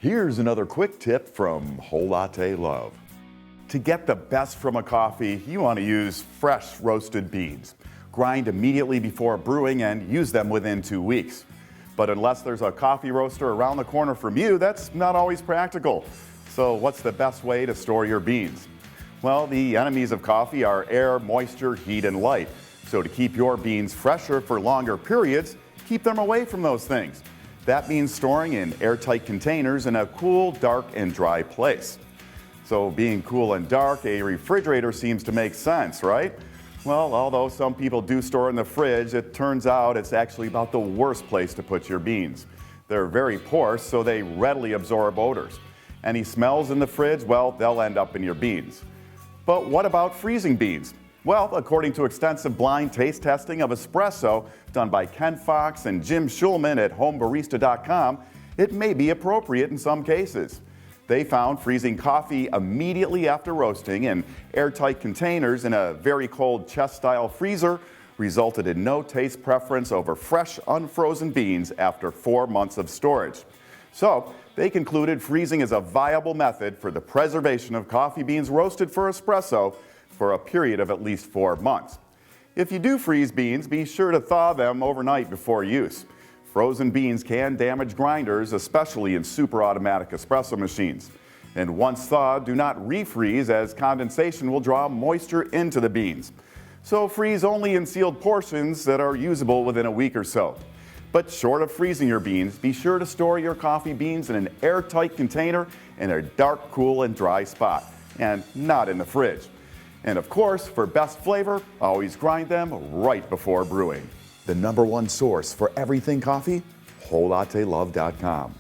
Here's another quick tip from Whole Latte Love. To get the best from a coffee, you want to use fresh roasted beans. Grind immediately before brewing and use them within 2 weeks. But unless there's a coffee roaster around the corner from you, that's not always practical. So what's the best way to store your beans? Well, the enemies of coffee are air, moisture, heat, and light. So to keep your beans fresher for longer periods, keep them away from those things. That means storing in airtight containers in a cool, dark, and dry place. So being cool and dark, a refrigerator seems to make sense, right? Well, although some people do store in the fridge, it turns out it's actually about the worst place to put your beans. They're very porous, so they readily absorb odors. Any smells in the fridge, well, they'll end up in your beans. But what about freezing beans? Well, according to extensive blind taste testing of espresso done by Ken Fox and Jim Schulman at homebarista.com, it may be appropriate in some cases. They found freezing coffee immediately after roasting in airtight containers in a very cold chest-style freezer resulted in no taste preference over fresh, unfrozen beans after 4 months of storage. So, they concluded freezing is a viable method for the preservation of coffee beans roasted for espresso for a period of at least 4 months. If you do freeze beans, be sure to thaw them overnight before use. Frozen beans can damage grinders, especially in super automatic espresso machines. And once thawed, do not refreeze as condensation will draw moisture into the beans. So freeze only in sealed portions that are usable within a week or so. But short of freezing your beans, be sure to store your coffee beans in an airtight container in a dark, cool, and dry spot, and not in the fridge. And of course, for best flavor, always grind them right before brewing. The #1 source for everything coffee, WholeLatteLove.com.